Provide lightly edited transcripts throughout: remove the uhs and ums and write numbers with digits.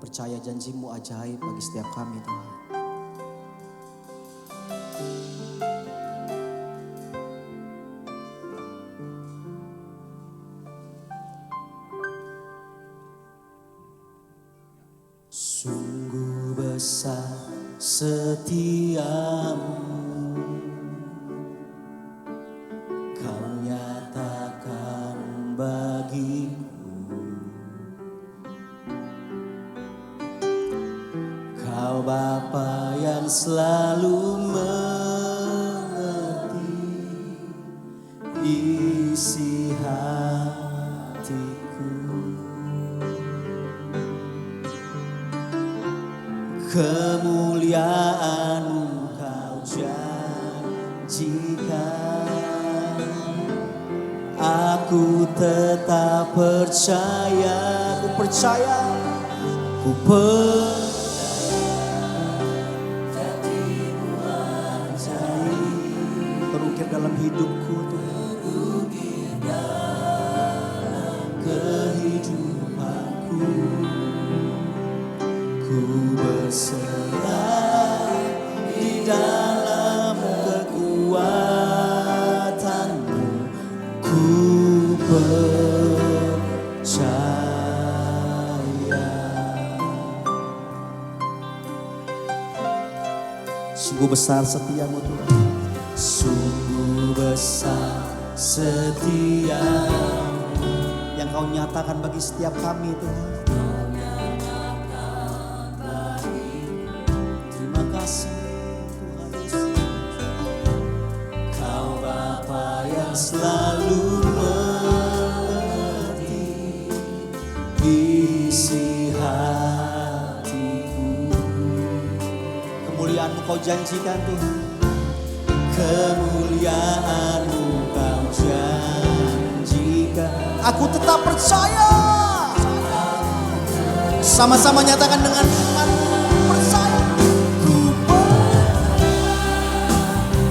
percaya janji-Mu ajaib bagi setiap kami Tuhan. Sungguh besar setiamu, Kau nyatakan bagiku. Kau Bapa yang selalu mengerti isi hatiku. Kemuliaan-Mu Kau janjikan, aku tetap percaya, ku percaya, ku janji-Mu ajaib terukir dalam hidupku Tuhan, terukir dalam kehidupanku. Ku berserah di dalam kekuatan-Mu, ku percaya. Sungguh besar setiamu Tuhan, sungguh besar setiamu yang Kau nyatakan bagi setiap kami Tuhan. Tuhan Yesus, Kau Bapa yang selalu mengerti isi hatiku. Kemuliaan-Mu Kau janjikan Tuhan, kemuliaan-Mu Kau janjikan, aku tetap percaya. Sama-sama nyatakan dengan iman, percaya.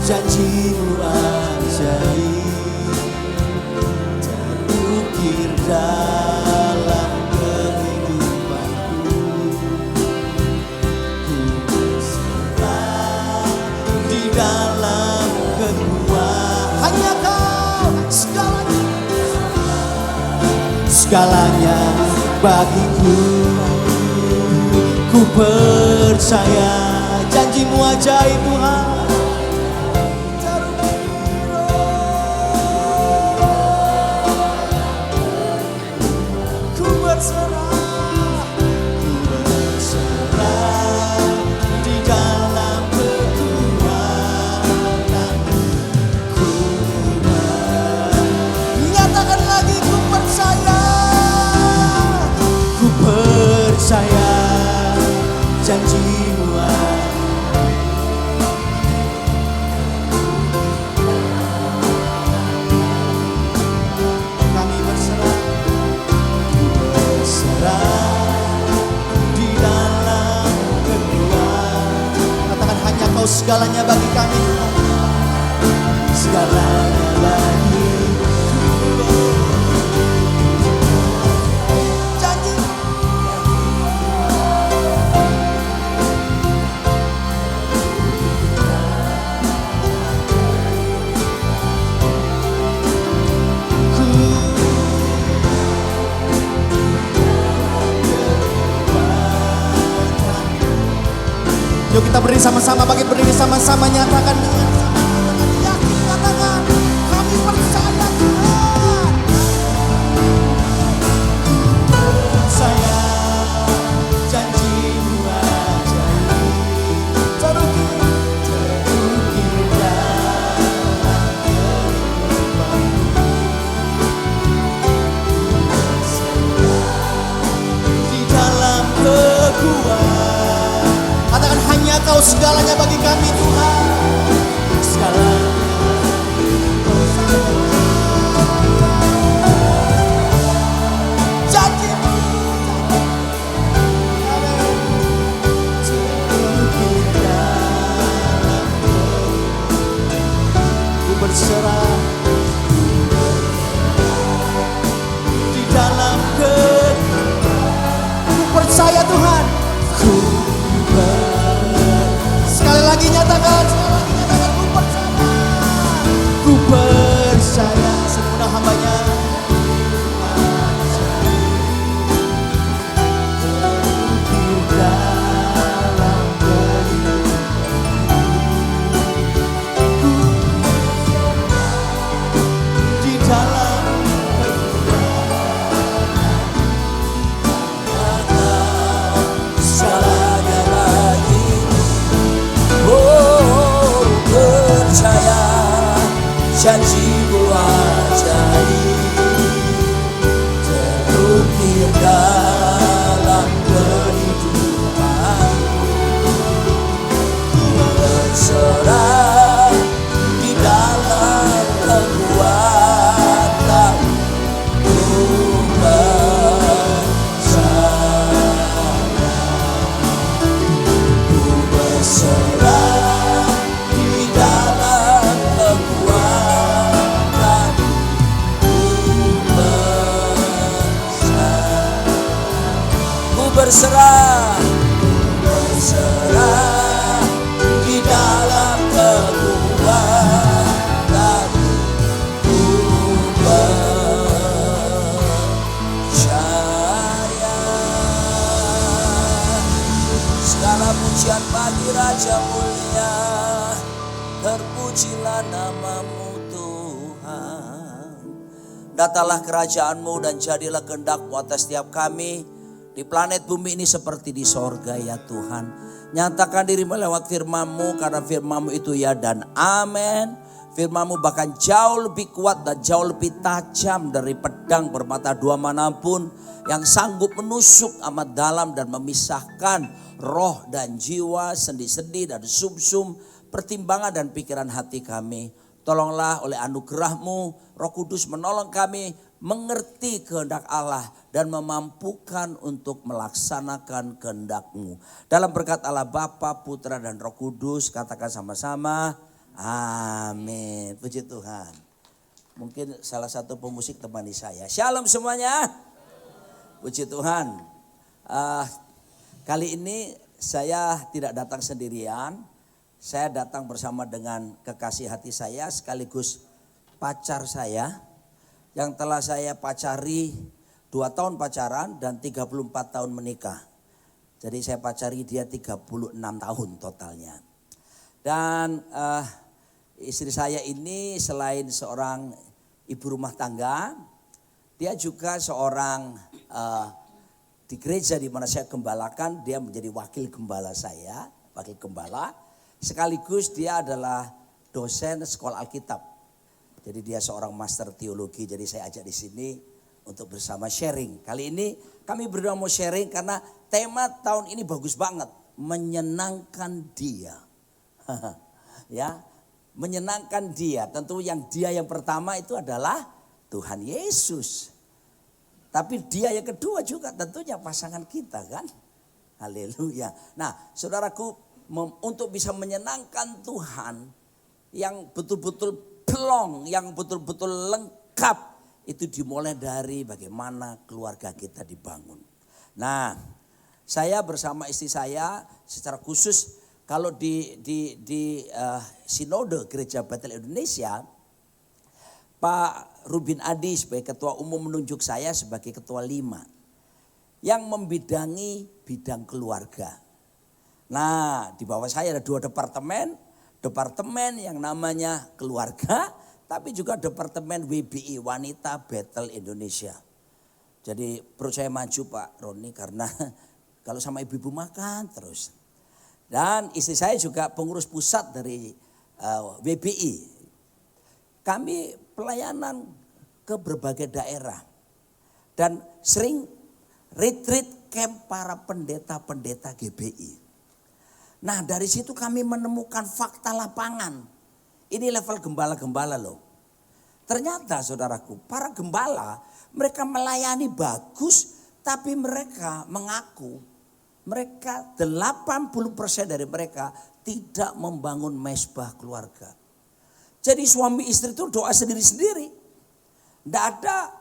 Janji-Mu ajaib terukir dalam kehidupanku. Ku berserah di dalam kekuatan. Hanya Kau segalanya bagiku. Ku percaya janji-Mu ajaib Tuhan. Percaya janji-Mu kami berserah di dalam kekuatan. Katakan hanya Kau segalanya bagi kami, segalanya bagi. Yuk kita berdiri sama-sama, bagi berdiri sama-sama, nyatakan dengan yakin, katakan kami percaya Tuhan. Percaya janji-Mu ajaib terukir dalam kehidupanku. Di dalam kekuatan. Katakan hanya Kau segalanya bagi kami Tuhan. Segalanya. Janji-Mu terukir dalam. Ku berserah di dalam ku percaya Tuhan. janjimu ajaib terukir dalam kehidupanku. Ku berserah di dalam kekuatan, ku berserah di dalam kekuatan, ku berserah di dalam kekuatan, ku percaya. Segala pujian bagi Raja mulia, terpujilah namamu Tuhan. Datanglah kerajaanmu dan jadilah kehendakmu atas setiap kami di planet bumi ini seperti di sorga ya Tuhan. Nyatakan dirimu lewat firman-Mu, karena firman-Mu itu ya dan amin. Firman-Mu bahkan jauh lebih kuat dan jauh lebih tajam dari pedang bermata dua manapun, yang sanggup menusuk amat dalam dan memisahkan roh dan jiwa, sendi-sendi dan sumsum, pertimbangan dan pikiran hati kami. Tolonglah oleh anugerah-Mu, Roh Kudus menolong kami mengerti kehendak Allah dan memampukan untuk melaksanakan kehendak-Mu. Dalam berkat Allah Bapa, Putra dan Roh Kudus, katakan sama-sama, amin. Puji Tuhan. Mungkin salah satu pemusik temani saya. Shalom semuanya. Puji Tuhan. Kali ini saya tidak datang sendirian. Saya datang bersama dengan kekasih hati saya sekaligus pacar saya yang telah saya pacari 2 tahun pacaran dan 34 tahun menikah. Jadi saya pacari dia 36 tahun totalnya. Dan istri saya ini selain seorang ibu rumah tangga, dia juga seorang di gereja di mana saya gembalakan, dia menjadi wakil gembala saya, wakil gembala. Sekaligus dia adalah dosen sekolah Alkitab. Jadi dia seorang master teologi, jadi saya ajak di sini untuk bersama sharing. Kali ini kami berdua mau sharing karena tema tahun ini bagus banget, menyenangkan dia. Ya, menyenangkan dia. Tentu yang dia yang pertama itu adalah Tuhan Yesus. Tapi dia yang kedua juga tentunya pasangan kita kan. Haleluya. Nah, saudaraku, untuk bisa menyenangkan Tuhan yang betul-betul plong, yang betul-betul lengkap, itu dimulai dari bagaimana keluarga kita dibangun. Nah, saya bersama istri saya secara khusus kalau di Sinode Gereja Bethel Indonesia, Pak Rubin Adi sebagai ketua umum menunjuk saya sebagai ketua 5 yang membidangi bidang keluarga. Nah, di bawah saya ada 2 departemen yang namanya keluarga, tapi juga departemen WBI, Wanita Bethel Indonesia. Jadi perut saya maju Pak Roni karena kalau sama ibu-ibu makan terus. Dan istri saya juga pengurus pusat dari WBI. Kami pelayanan ke berbagai daerah dan sering retreat camp para pendeta-pendeta GBI. Nah, dari situ kami menemukan fakta lapangan. Ini level gembala-gembala loh. Ternyata saudaraku, para gembala mereka melayani bagus, tapi mereka mengaku mereka 80% dari mereka tidak membangun mezbah keluarga. Jadi suami istri itu doa sendiri-sendiri. Tidak ada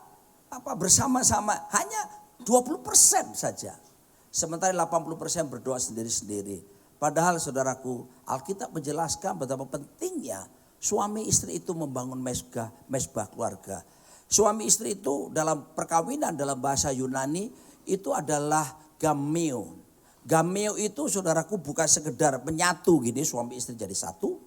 bersama-sama, hanya 20% saja. Sementara 80% berdoa sendiri-sendiri. Padahal saudaraku, Alkitab menjelaskan betapa pentingnya suami istri itu membangun mezbah keluarga. Suami istri itu dalam perkawinan dalam bahasa Yunani itu adalah gameo. Gameo itu saudaraku bukan sekedar menyatu gini suami istri jadi satu.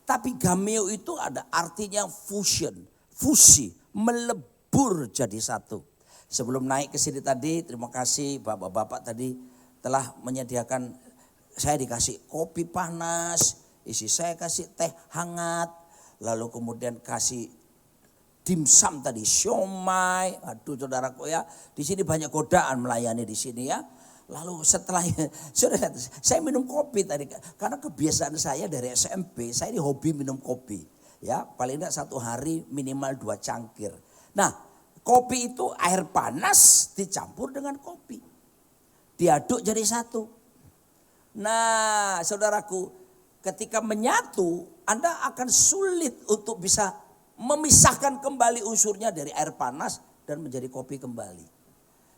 Tapi gameo itu ada artinya fusion, fusi, melebur jadi satu. Sebelum naik ke sini tadi, terima kasih bapak-bapak tadi telah menyediakan. Saya dikasih kopi panas, istri saya kasih teh hangat. lalu kemudian kasih dimsum tadi, siomay. Aduh saudaraku ya, di sini banyak godaan melayani di sini ya. Lalu setelah saudara, saya minum kopi tadi karena kebiasaan saya dari SMP, saya ini hobi minum kopi. Ya, paling tidak 1 hari minimal 2 cangkir. Nah, kopi itu air panas dicampur dengan kopi. Diaduk jadi satu. Nah, saudaraku, ketika menyatu, Anda akan sulit untuk bisa memisahkan kembali unsurnya dari air panas dan menjadi kopi kembali.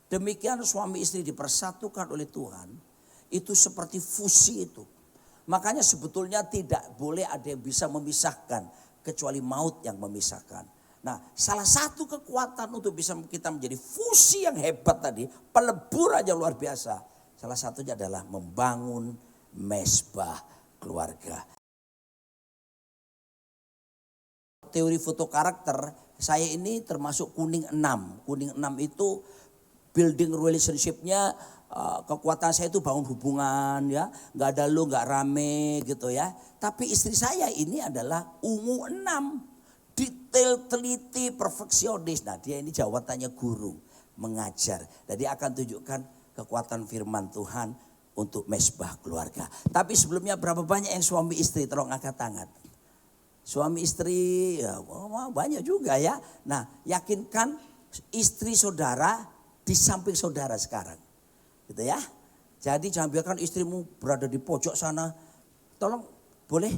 Demikian suami istri dipersatukan oleh Tuhan, itu seperti fusi itu. Makanya sebetulnya tidak boleh ada yang bisa memisahkan kecuali maut yang memisahkan. Nah, salah satu kekuatan untuk bisa kita menjadi fusi yang hebat tadi, pelebur aja luar biasa. Salah satunya adalah membangun mezbah keluarga. Teori foto karakter, saya ini termasuk kuning 6. Kuning 6 itu building relationship-nya, kekuatan saya itu bangun hubungan ya. Gak ada lu, gak rame gitu ya. Tapi istri saya ini adalah ungu 6. Detail, teliti, perfeksionis. Nah dia ini jawabannya guru, mengajar. Jadi akan tunjukkan kekuatan firman Tuhan untuk mezbah keluarga. Tapi sebelumnya berapa banyak yang suami istri, tolong angkat tangan. Suami istri ya banyak juga ya. Nah yakinkan istri saudara di samping saudara sekarang. Gitu ya. Jadi jangan biarkan istrimu berada di pojok sana. Tolong boleh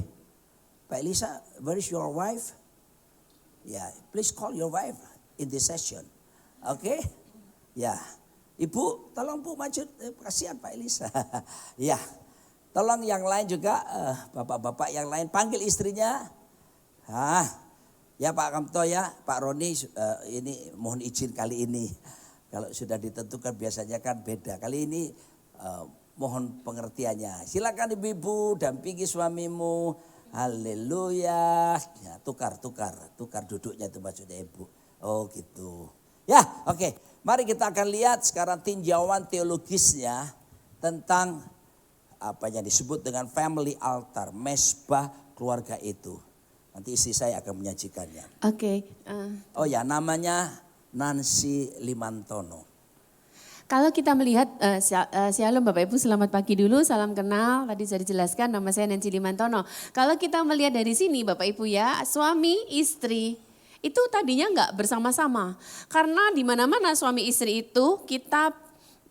Pak Elisa, where is your wife? Ya, please call your wife in this session. Oke? Ya. Ibu, tolong Bu maju, kasihan Pak Elisa. Ya. Tolong yang lain juga, bapak-bapak yang lain panggil istrinya. Ya Pak Kamto ya, Pak Roni, ini mohon izin kali ini. Kalau sudah ditentukan biasanya kan beda. Kali ini mohon pengertiannya. Silakan ibu-ibu dampingi suamimu. Haleluya. Ya, tukar duduknya itu maksudnya ibu. Oh gitu. Ya oke. Mari kita akan lihat sekarang tinjauan teologisnya tentang apa yang disebut dengan family altar. Mezbah keluarga itu. Nanti istri saya akan menyajikannya. Oke. Oh ya namanya Nancy Limantono. Kalau kita melihat, shalom Bapak Ibu, selamat pagi dulu, salam kenal. Tadi sudah dijelaskan nama saya Nancy Limantono. Kalau kita melihat dari sini Bapak Ibu ya, suami istri itu tadinya enggak bersama-sama. Karena di mana-mana suami istri itu kita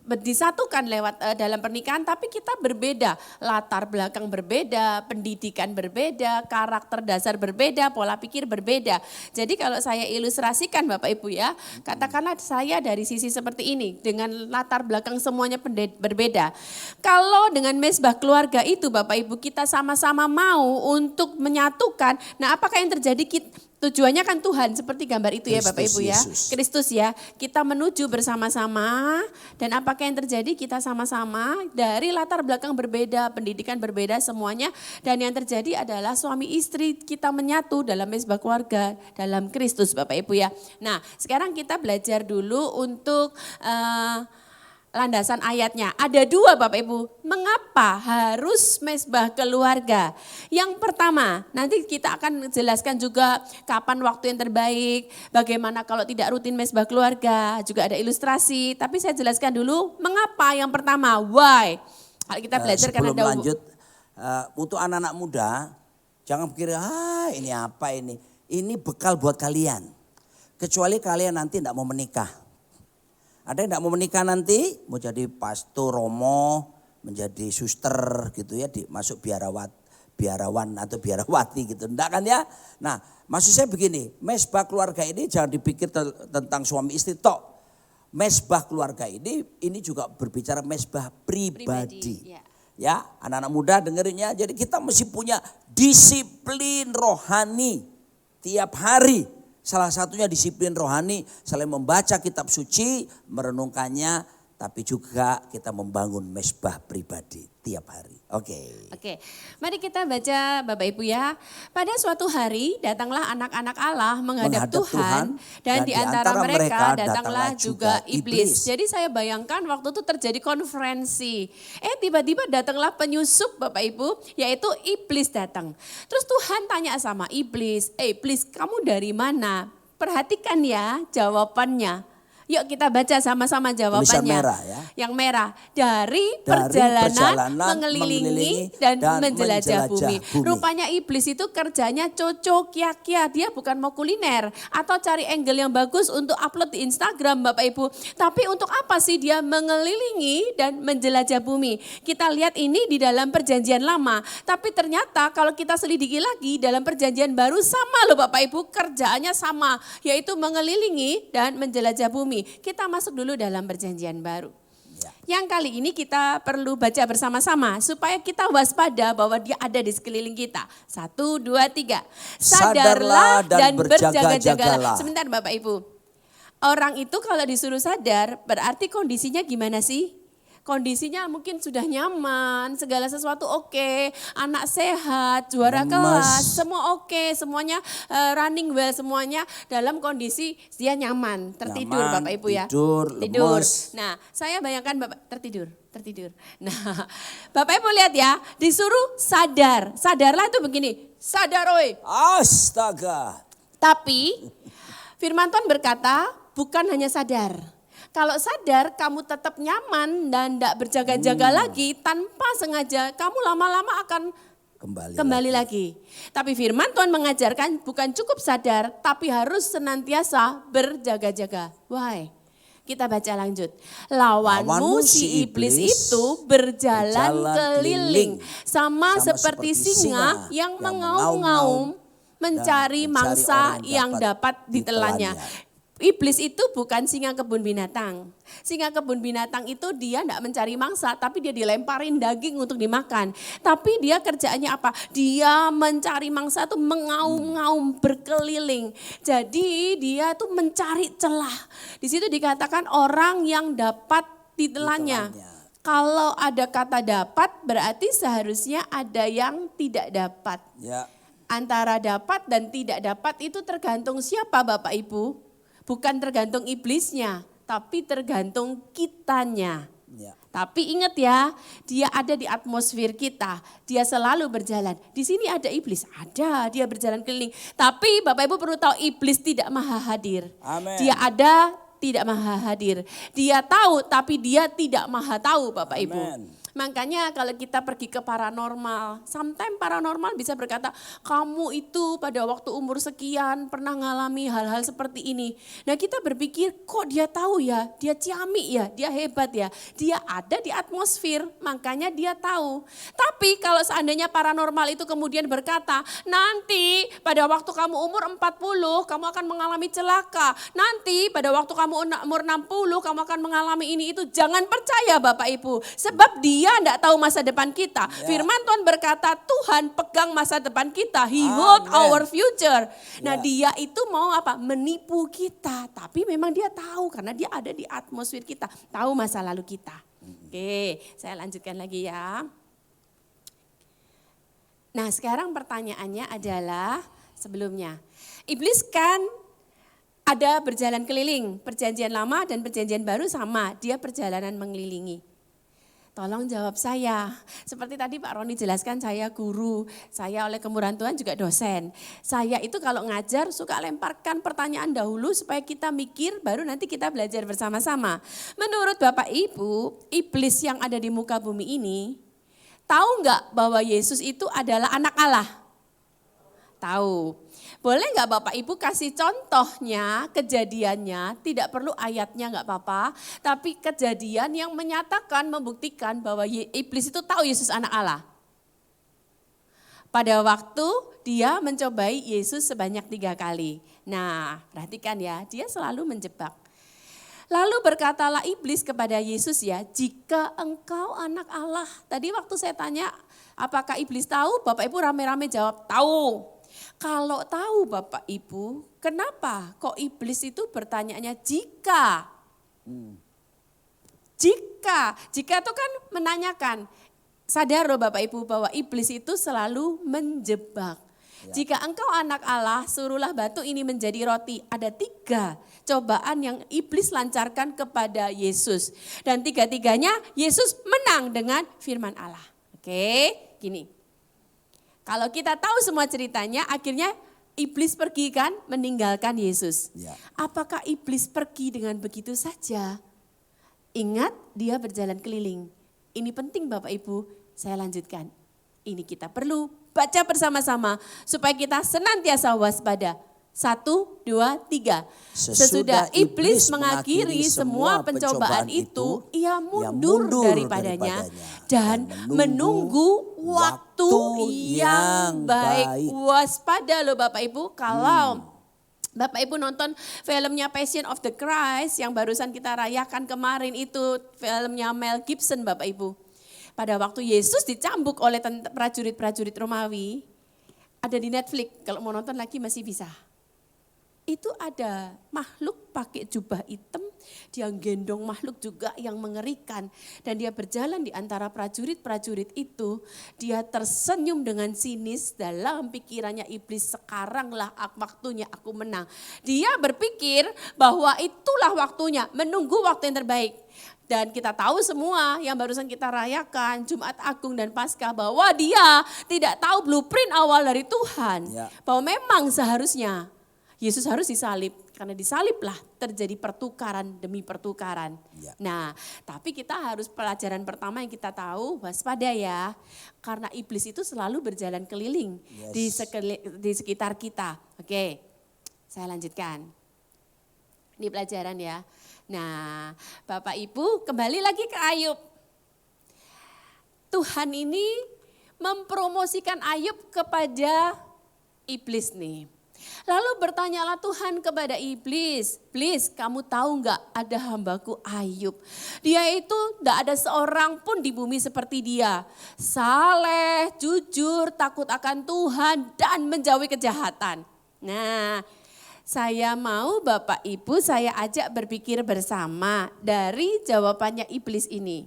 disatukan lewat dalam pernikahan, tapi kita berbeda, latar belakang berbeda, pendidikan berbeda, karakter dasar berbeda, pola pikir berbeda. Jadi kalau saya ilustrasikan Bapak Ibu ya, katakanlah saya dari sisi seperti ini, dengan latar belakang semuanya berbeda. Kalau dengan mezbah keluarga itu Bapak Ibu kita sama-sama mau untuk menyatukan, nah apakah yang terjadi? Tujuannya kan Tuhan seperti gambar itu ya Bapak Ibu ya. Kristus ya. Kita menuju bersama-sama dan apakah yang terjadi kita sama-sama dari latar belakang berbeda, pendidikan berbeda semuanya. Dan yang terjadi adalah suami istri kita menyatu dalam mezbah keluarga dalam Kristus Bapak Ibu ya. Nah sekarang kita belajar dulu untuk landasan ayatnya. Ada 2 Bapak Ibu. Mengapa harus mezbah keluarga? Yang pertama, nanti kita akan jelaskan juga kapan waktu yang terbaik. Bagaimana kalau tidak rutin mezbah keluarga. Juga ada ilustrasi. Tapi saya jelaskan dulu mengapa. Yang pertama, why? Kalau kita belajar karena sebelum lanjut, untuk anak-anak muda, jangan pikir, ini apa ini. Ini bekal buat kalian. Kecuali kalian nanti tidak mau menikah. Ada yang tidak mau menikah nanti, mau jadi pastor, romo, menjadi suster gitu ya, masuk biarawan atau biarawati gitu. Enggak kan ya? Nah maksud saya begini, mezbah keluarga ini jangan dipikir tentang suami istri tok. Mezbah keluarga ini juga berbicara mezbah pribadi. Ya anak-anak muda dengerinnya, jadi kita mesti punya disiplin rohani tiap hari. Salah satunya disiplin rohani, selain membaca kitab suci, merenungkannya tapi juga kita membangun mesbah pribadi tiap hari. Oke. Oke, mari kita baca Bapak Ibu ya. Pada suatu hari datanglah anak-anak Allah menghadap Tuhan dan di antara mereka datanglah juga iblis. Jadi saya bayangkan waktu itu terjadi konferensi. Tiba-tiba datanglah penyusup Bapak Ibu, yaitu iblis datang. Terus Tuhan tanya sama iblis, iblis kamu dari mana? Perhatikan ya jawabannya. Yuk kita baca sama-sama jawabannya. Tulisan merah ya. Yang merah. Dari perjalanan mengelilingi dan menjelajah bumi. Rupanya iblis itu kerjanya cocok kia-kia. Dia bukan mau kuliner atau cari angle yang bagus untuk upload di Instagram Bapak Ibu. Tapi untuk apa sih dia mengelilingi dan menjelajah bumi? Kita lihat ini di dalam perjanjian lama. Tapi ternyata kalau kita selidiki lagi dalam perjanjian baru sama loh Bapak Ibu. Kerjaannya sama, yaitu mengelilingi dan menjelajah bumi. Kita masuk dulu dalam perjanjian baru. Ya. Yang kali ini kita perlu baca bersama-sama supaya kita waspada bahwa dia ada di sekeliling kita. 1, 2, 3. Sadarlah dan berjaga-jagalah. Sebentar Bapak Ibu. Orang itu kalau disuruh sadar berarti kondisinya gimana sih? Kondisinya mungkin sudah nyaman, segala sesuatu oke, anak sehat, juara kelas, semua oke, semuanya running well, semuanya dalam kondisi dia nyaman, tertidur nyaman, Bapak Ibu ya. Tidur. Nah, saya bayangkan Bapak tertidur. Nah, Bapak Ibu lihat ya, disuruh sadar. Sadarlah itu begini, sadar oi. Astaga. Tapi firman Tuhan berkata, bukan hanya sadar. Kalau sadar kamu tetap nyaman dan tidak berjaga-jaga lagi, tanpa sengaja kamu lama-lama akan kembali lagi. Tapi firman Tuhan mengajarkan bukan cukup sadar, tapi harus senantiasa berjaga-jaga. Why? Kita baca lanjut. Lawanmu si iblis itu berjalan keliling. Sama seperti singa yang mengaum-ngaum mencari mangsa yang dapat ditelannya. Iblis itu bukan singa kebun binatang. Singa kebun binatang itu dia tidak mencari mangsa, tapi dia dilemparin daging untuk dimakan. Tapi dia kerjaannya apa? Dia mencari mangsa itu mengaum-ngaum berkeliling. Jadi dia tuh mencari celah. Di situ dikatakan orang yang dapat ditelannya. Kalau ada kata dapat berarti seharusnya ada yang tidak dapat. Ya. Antara dapat dan tidak dapat itu tergantung siapa Bapak Ibu. Bukan tergantung iblisnya, tapi tergantung kitanya. Ya. Tapi ingat ya, dia ada di atmosfer kita, dia selalu berjalan. Di sini ada iblis, ada, dia berjalan keliling. Tapi Bapak Ibu perlu tahu iblis tidak maha hadir. Amen. Dia ada, tidak maha hadir. Dia tahu, tapi dia tidak maha tahu Bapak Ibu. Amen. Makanya kalau kita pergi ke paranormal, sometimes paranormal bisa berkata, kamu itu pada waktu umur sekian pernah ngalami hal-hal seperti ini. Nah kita berpikir, kok dia tahu ya, dia ciamik ya, dia hebat ya. Dia ada di atmosfer, makanya dia tahu. Tapi kalau seandainya paranormal itu kemudian berkata, nanti pada waktu kamu umur 40, kamu akan mengalami celaka. Nanti pada waktu kamu umur 60, kamu akan mengalami ini itu. Jangan percaya Bapak Ibu, sebab dia tidak tahu masa depan kita. Ya. Firman Tuhan berkata Tuhan pegang masa depan kita. He hold our future. Nah dia itu mau apa? Menipu kita. Tapi memang dia tahu karena dia ada di atmosfer kita. Tahu masa lalu kita. Oke, saya lanjutkan lagi ya. Nah sekarang pertanyaannya adalah sebelumnya. Iblis kan ada berjalan keliling. Perjanjian lama dan perjanjian baru sama. Dia perjalanan mengelilingi. Tolong jawab saya. Seperti tadi Pak Roni jelaskan, saya guru, saya oleh kemurahan Tuhan juga dosen. Saya itu kalau ngajar suka lemparkan pertanyaan dahulu supaya kita mikir, baru nanti kita belajar bersama-sama. Menurut Bapak Ibu, iblis yang ada di muka bumi ini, tahu nggak bahwa Yesus itu adalah anak Allah? Tahu. Boleh nggak Bapak Ibu kasih contohnya, kejadiannya, tidak perlu ayatnya nggak apa-apa. Tapi kejadian yang menyatakan, membuktikan bahwa iblis itu tahu Yesus anak Allah. Pada waktu dia mencobai Yesus sebanyak 3 kali. Nah perhatikan ya, dia selalu menjebak. Lalu berkatalah iblis kepada Yesus ya, jika engkau anak Allah. Tadi waktu saya tanya, apakah iblis tahu? Bapak Ibu rame-rame jawab, tahu. Kalau tahu Bapak Ibu, kenapa kok iblis itu bertanyanya jika? Jika itu kan menanyakan, sadar loh Bapak Ibu bahwa iblis itu selalu menjebak. Jika engkau anak Allah, suruhlah batu ini menjadi roti. Ada 3 cobaan yang iblis lancarkan kepada Yesus. Dan 3-tiganya Yesus menang dengan firman Allah. Oke, gini. Kalau kita tahu semua ceritanya, akhirnya iblis pergi kan meninggalkan Yesus. Ya. Apakah iblis pergi dengan begitu saja? Ingat, dia berjalan keliling. Ini penting Bapak Ibu, saya lanjutkan. Ini kita perlu baca bersama-sama supaya kita senantiasa waspada. 1, 2, 3. Sesudah iblis mengakhiri semua pencobaan itu, ia mundur daripadanya dan menunggu waktu yang baik. Waspada loh Bapak Ibu, kalau Bapak Ibu nonton filmnya Passion of the Christ yang barusan kita rayakan kemarin itu, filmnya Mel Gibson Bapak Ibu. Pada waktu Yesus dicambuk oleh prajurit-prajurit Romawi, ada di Netflix, kalau mau nonton lagi masih bisa. Itu ada makhluk pakai jubah hitam, dia gendong makhluk juga yang mengerikan. Dan dia berjalan di antara prajurit-prajurit itu, dia tersenyum dengan sinis dalam pikirannya iblis, sekaranglah waktunya aku menang. Dia berpikir bahwa itulah waktunya, menunggu waktu yang terbaik. Dan kita tahu semua yang barusan kita rayakan, Jumat Agung dan Paskah, bahwa dia tidak tahu blueprint awal dari Tuhan. Ya. Bahwa memang seharusnya Yesus harus disalib, karena disaliblah terjadi pertukaran demi pertukaran. Ya. Nah, tapi kita harus pelajaran pertama yang kita tahu, waspada ya. Karena iblis itu selalu berjalan keliling di sekitar kita. Oke, saya lanjutkan. Ini pelajaran ya. Nah, Bapak Ibu kembali lagi ke Ayub. Tuhan ini mempromosikan Ayub kepada iblis nih. Lalu bertanyalah Tuhan kepada iblis, "Iblis, kamu tahu enggak ada hambaku Ayub. Dia itu enggak ada seorang pun di bumi seperti dia. Saleh, jujur, takut akan Tuhan dan menjauhi kejahatan." Nah, saya mau Bapak Ibu saya ajak berpikir bersama dari jawabannya iblis ini.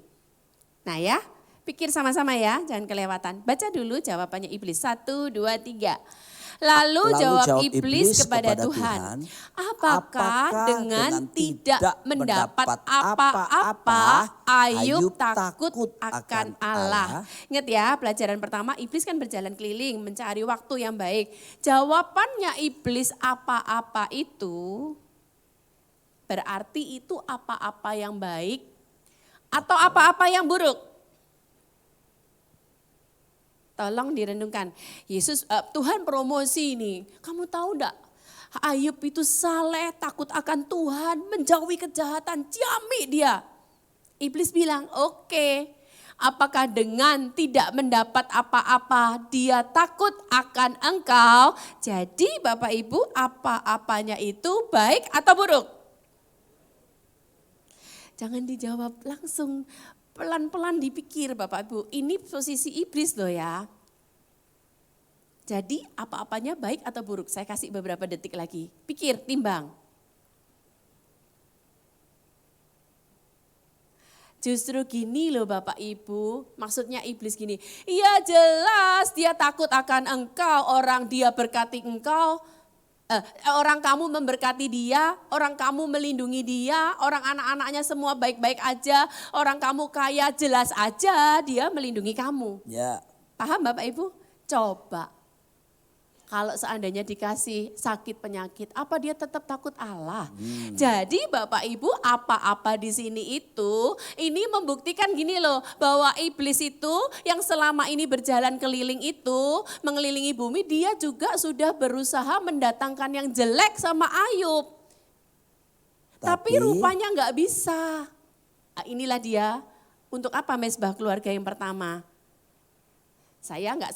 Nah ya, pikir sama-sama ya, jangan kelewatan. Baca dulu jawabannya iblis, 1, 2, 3. Lalu jawab iblis kepada Tuhan, apakah dengan tidak mendapat apa-apa Ayub takut akan Allah? Ingat ya, pelajaran pertama iblis kan berjalan keliling mencari waktu yang baik. Jawabannya iblis apa-apa itu berarti itu apa-apa yang baik atau apa-apa yang buruk? Tolong direnungkan. Tuhan promosi ini. Kamu tahu enggak? Ayub itu saleh, takut akan Tuhan, menjauhi kejahatan, ciamik dia. Iblis bilang, "Oke. Apakah dengan tidak mendapat apa-apa dia takut akan engkau?" Jadi Bapak Ibu, apa-apanya itu baik atau buruk? Jangan dijawab langsung. Pelan-pelan dipikir Bapak Ibu, ini posisi iblis loh ya. Jadi apa-apanya baik atau buruk? Saya kasih beberapa detik lagi. Pikir, timbang. Justru gini loh Bapak Ibu, maksudnya iblis gini. Iya jelas dia takut akan engkau, orang dia berkati engkau. Orang kamu memberkati dia, orang kamu melindungi dia, orang anak-anaknya semua baik-baik aja, orang kamu kaya jelas aja dia melindungi kamu. Ya. Paham Bapak Ibu? Coba. Kalau seandainya dikasih sakit penyakit, apa dia tetap takut Allah? Jadi Bapak Ibu apa-apa di sini itu, ini membuktikan gini loh, bahwa iblis itu yang selama ini berjalan keliling itu, mengelilingi bumi, dia juga sudah berusaha mendatangkan yang jelek sama Ayub. Tapi rupanya nggak bisa. Nah, inilah dia, untuk apa mesbah keluarga yang pertama? Saya nggak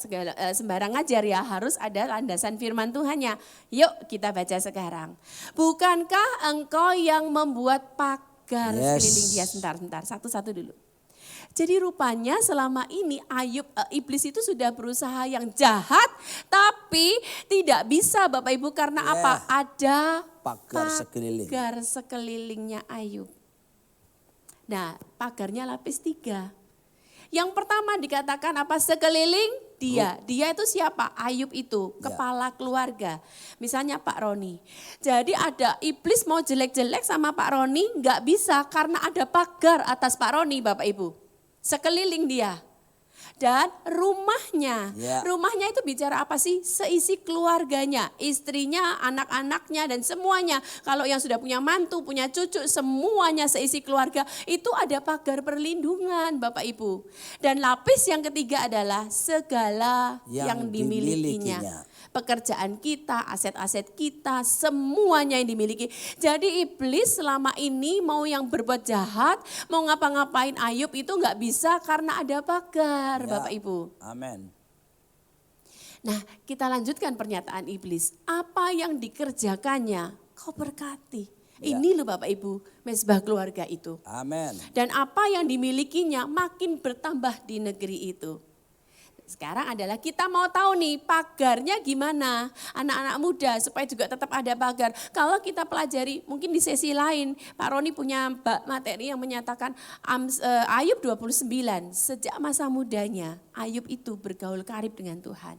sembarang ngajar ya, harus ada landasan firman Tuhannya. Yuk kita baca sekarang. Bukankah engkau yang membuat pagar sekeliling dia? Sebentar, satu-satu dulu. Jadi rupanya selama ini iblis itu sudah berusaha yang jahat, tapi tidak bisa Bapak Ibu karena apa? Ada pagar sekeliling. Pagar sekelilingnya Ayub. Nah, pagarnya lapis 3. Yang pertama dikatakan apa? Sekeliling dia. Dia itu siapa? Ayub itu, kepala keluarga. Misalnya Pak Roni. Jadi ada iblis mau jelek-jelek sama Pak Roni, nggak bisa karena ada pagar atas Pak Roni, Bapak Ibu. Sekeliling dia. Dan rumahnya, rumahnya itu bicara apa sih? Seisi keluarganya, istrinya, anak-anaknya dan semuanya. Kalau yang sudah punya mantu, punya cucu, semuanya seisi keluarga. Itu ada pagar perlindungan Bapak Ibu. Dan lapis yang ketiga adalah segala yang dimilikinya. Pekerjaan kita, aset-aset kita, semuanya yang dimiliki. Jadi iblis selama ini mau yang berbuat jahat, mau ngapa-ngapain Ayub itu nggak bisa karena ada pagar, Bapak Ibu. Amin. Nah, kita lanjutkan pernyataan iblis. Apa yang dikerjakannya, kau berkati. Ini loh Bapak Ibu, mesbah keluarga itu. Amin. Dan apa yang dimilikinya makin bertambah di negeri itu. Sekarang adalah kita mau tahu nih pagarnya gimana anak-anak muda supaya juga tetap ada pagar. Kalau kita pelajari mungkin di sesi lain Pak Roni punya materi yang menyatakan Ayub 29 sejak masa mudanya Ayub itu bergaul karib dengan Tuhan.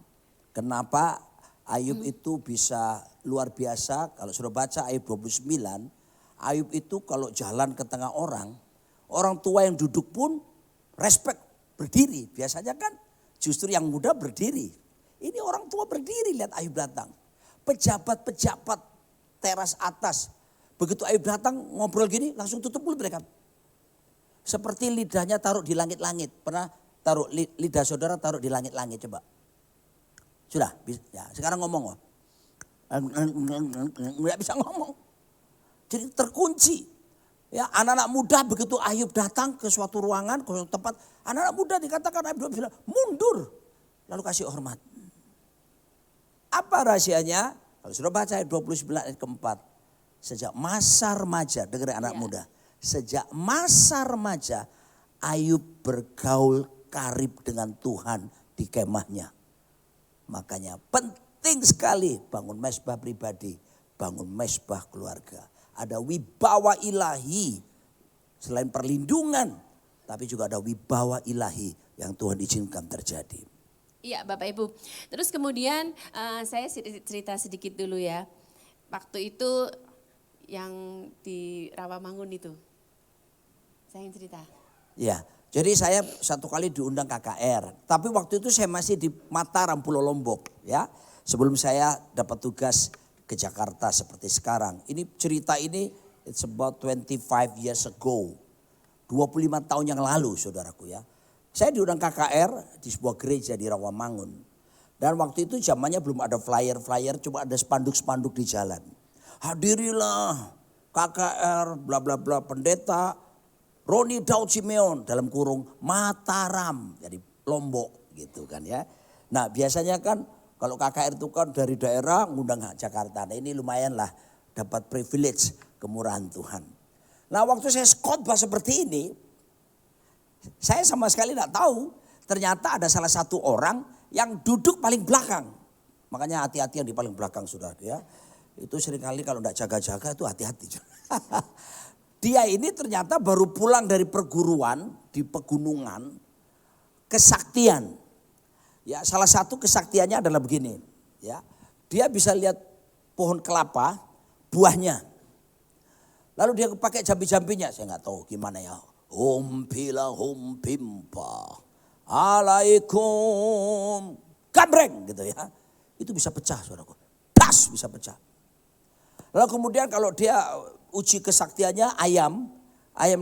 Kenapa Ayub itu bisa luar biasa? Kalau sudah baca Ayub 29, Ayub itu kalau jalan ke tengah orang tua yang duduk pun respect berdiri. Biasanya kan justru yang muda berdiri. Ini orang tua berdiri lihat Ayub datang. Pejabat-pejabat teras atas. Begitu Ayub datang ngobrol gini langsung tutup mulut mereka. Seperti lidahnya taruh di langit-langit. Pernah taruh lidah saudara taruh di langit-langit coba. Sudah, ya, sekarang ngomong. Nggak bisa ngomong. Jadi terkunci. Ya, anak-anak muda begitu Ayub datang ke suatu ruangan, ke suatu tempat, anak-anak muda dikatakan Ayub bilang mundur, lalu kasih hormat. Apa rahasianya? Kalau sudah baca ayat 29 ayat keempat, sejak masa remaja, dengar anak muda, sejak masa remaja Ayub bergaul karib dengan Tuhan di kemahnya. Makanya penting sekali bangun mesbah pribadi, bangun mesbah keluarga. Ada wibawa ilahi selain perlindungan, tapi juga ada wibawa ilahi yang Tuhan izinkan terjadi. Iya Bapak Ibu, terus kemudian saya cerita sedikit dulu ya. Waktu itu yang di Rawamangun itu, saya yang cerita. Ya, jadi saya satu kali diundang KKR, tapi waktu itu saya masih di Mataram, Pulau Lombok ya. Sebelum saya dapat tugas ke Jakarta seperti sekarang. Ini cerita ini it's about 25 years ago. 25 tahun yang lalu saudaraku ya. Saya diundang KKR di sebuah gereja di Rawamangun. Dan waktu itu zamannya belum ada flyer-flyer, cuma ada spanduk-spanduk di jalan. Hadirilah KKR bla bla bla pendeta Roni Daud Simeon dalam kurung Mataram. Jadi Lombok gitu kan ya. Nah biasanya kan kalau KKR itu kan dari daerah ngundang Jakarta. Nah ini lumayan lah dapat privilege kemurahan Tuhan. Nah waktu saya khotbah seperti ini, saya sama sekali tidak tahu ternyata ada salah satu orang yang duduk paling belakang. Makanya hati-hati yang di paling belakang saudara ya. Itu seringkali kalau tidak jaga-jaga itu hati-hati. Dia ini ternyata baru pulang dari perguruan di pegunungan kesaktian. Ya, salah satu kesaktiannya adalah begini, ya. Dia bisa lihat pohon kelapa, buahnya. Lalu dia pakai jambi-jambinya, saya nggak tahu gimana ya. Humpila humpimpa, alaikum, gambreng gitu ya. Itu bisa pecah saudaraku, tas bisa pecah. Lalu kemudian kalau dia uji kesaktiannya ayam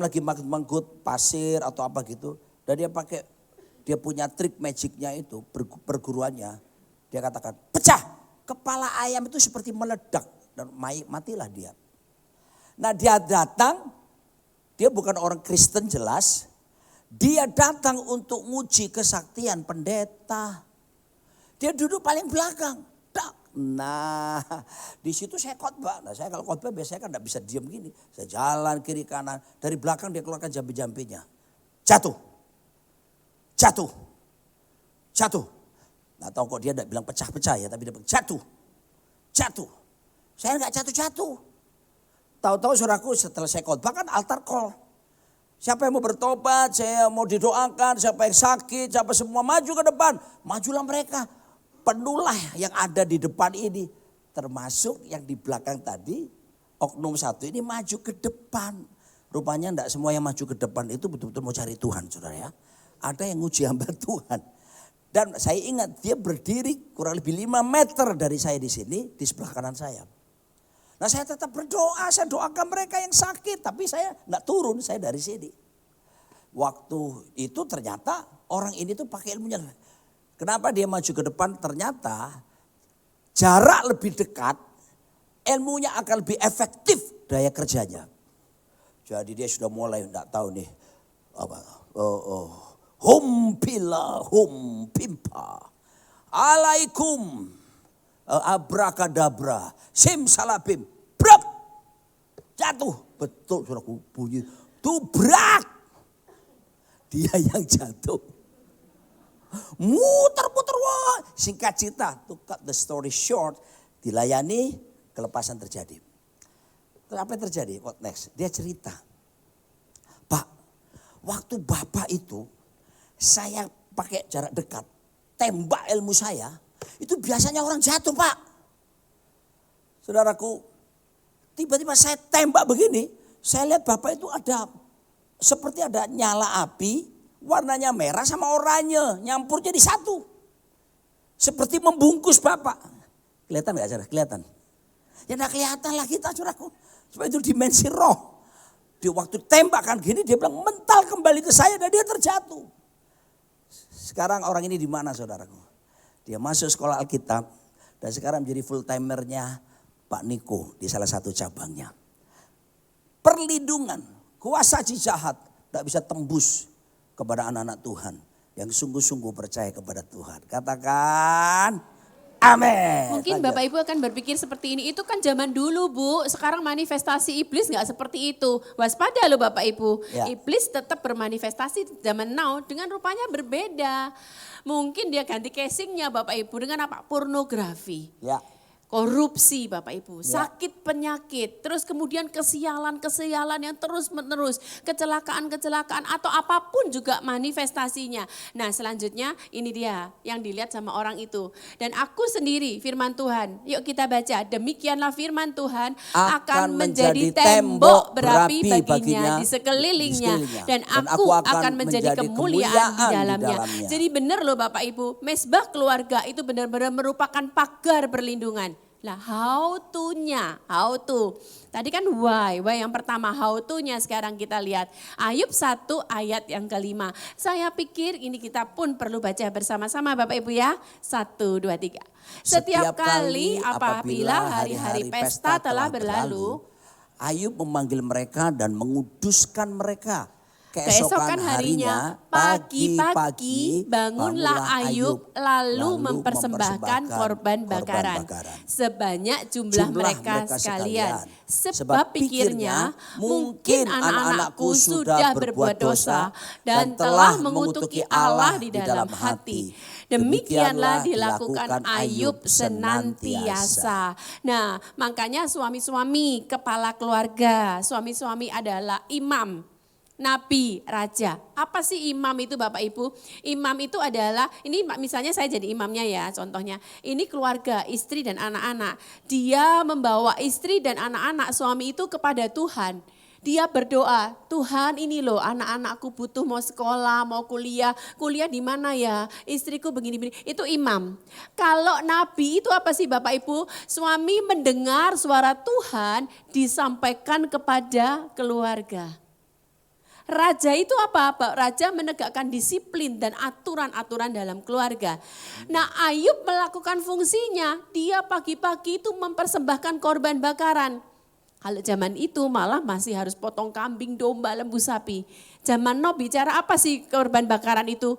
lagi manggut pasir atau apa gitu. Dan dia punya trik magicnya itu, perguruannya. Dia katakan, pecah. Kepala ayam itu seperti meledak. Dan matilah dia. Nah dia datang, dia bukan orang Kristen jelas. Dia datang untuk nguji kesaktian pendeta. Dia duduk paling belakang. Nah di situ saya khotbah. Nah saya kalau khotbah biasanya kan gak bisa diam gini. Saya jalan kiri kanan. Dari belakang dia keluarkan jambi-jambinya. Jatuh. Nggak tahu kok dia tidak bilang pecah-pecah ya, tapi dia bilang jatuh. Saya nggak jatuh. Tahu-tahu saudaraku setelah saya khotbah kan altar call. Siapa yang mau bertobat, saya mau didoakan, siapa yang sakit, siapa semua maju ke depan. Majulah mereka. Penuhlah yang ada di depan ini. Termasuk yang di belakang tadi, oknum satu ini maju ke depan. Rupanya enggak semua yang maju ke depan itu betul-betul mau cari Tuhan, saudara ya. Ada yang nguji hamba Tuhan. Dan saya ingat dia berdiri kurang lebih 5 meter dari saya di sini, di sebelah kanan saya. Nah saya tetap berdoa, saya doakan mereka yang sakit. Tapi saya enggak turun, saya dari sini. Waktu itu ternyata orang ini tuh pakai ilmunya. Kenapa dia maju ke depan? Ternyata jarak lebih dekat, ilmunya akan lebih efektif daya kerjanya. Jadi dia sudah mulai enggak tahu nih. Hum pimpa. Alaikum. Abrakadabra. Simsalabim. Brap. Jatuh. Betul saudaraku bunyi. Tubrak. Dia yang jatuh. Muter-muter. Wah. Singkat cerita. To cut the story short. Dilayani. Kelepasan terjadi. Terus apa yang terjadi? What next? Dia cerita. Pak. Waktu Bapak itu. Saya pakai jarak dekat. Tembak ilmu saya. Itu biasanya orang jatuh Pak. Saudaraku. Tiba-tiba saya tembak begini. Saya lihat Bapak itu ada. Seperti ada nyala api. Warnanya merah sama oranye. Nyampur jadi satu. Seperti membungkus Bapak. Kelihatan gak saudara? Kelihatan. Ya gak kelihatan lah kita saudaraku. Sebab itu dimensi roh. Di waktu tembakan gini dia bilang mental kembali ke saya dan dia terjatuh. Sekarang orang ini di mana saudaraku? Dia masuk sekolah Alkitab dan sekarang menjadi full timernya Pak Niko di salah satu cabangnya. Perlindungan, kuasa jahat tidak bisa tembus kepada anak-anak Tuhan yang sungguh-sungguh percaya kepada Tuhan. Katakan amin. Mungkin Bapak Ibu akan berpikir seperti ini, itu kan zaman dulu Bu, sekarang manifestasi iblis gak seperti itu. Waspada loh Bapak Ibu, Ya. iblis tetap bermanifestasi zaman now dengan rupanya berbeda. Mungkin dia ganti casingnya Bapak Ibu dengan apa? Pornografi. Ya. Korupsi Bapak Ibu, Ya. sakit penyakit, terus kemudian kesialan-kesialan yang terus menerus, kecelakaan-kecelakaan atau apapun juga manifestasinya. Nah selanjutnya ini dia yang dilihat sama orang itu. Dan aku sendiri firman Tuhan, yuk kita baca, demikianlah firman Tuhan akan menjadi tembok berapi baginya di sekelilingnya. Dan aku akan menjadi kemuliaan di dalamnya. Jadi benar loh Bapak Ibu, mesbah keluarga itu benar-benar merupakan pagar perlindungan. Lah how to. Tadi kan why yang pertama, how to-nya sekarang kita lihat. Ayub 1 ayat yang kelima. Saya pikir ini kita pun perlu baca bersama-sama Bapak Ibu ya. 1, 2, 3. Setiap kali apabila hari-hari pesta telah berlalu. Ayub memanggil mereka dan menguduskan mereka. Keesokan harinya pagi-pagi bangunlah Ayub lalu mempersembahkan korban bakaran sebanyak jumlah mereka sekalian. Sebab pikirnya mungkin anak-anakku sudah berbuat dosa dan telah mengutuki Allah di dalam hati. Demikianlah dilakukan Ayub senantiasa. Nah makanya suami-suami kepala keluarga, suami-suami adalah imam. Nabi, raja. Apa sih imam itu Bapak Ibu? Imam itu adalah, ini misalnya saya jadi imamnya ya contohnya. Ini keluarga, istri dan anak-anak. Dia membawa istri dan anak-anak suami itu kepada Tuhan. Dia berdoa, Tuhan ini loh anak-anakku butuh mau sekolah, mau kuliah. Kuliah di mana ya? Istriku begini-begini. Itu imam. Kalau nabi itu apa sih Bapak Ibu? Suami mendengar suara Tuhan disampaikan kepada keluarga. Raja itu apa? Raja menegakkan disiplin dan aturan-aturan dalam keluarga. Nah Ayub melakukan fungsinya, dia pagi-pagi itu mempersembahkan korban bakaran. Kalau zaman itu malah masih harus potong kambing, domba, lembu sapi. Zaman now bicara apa sih korban bakaran itu?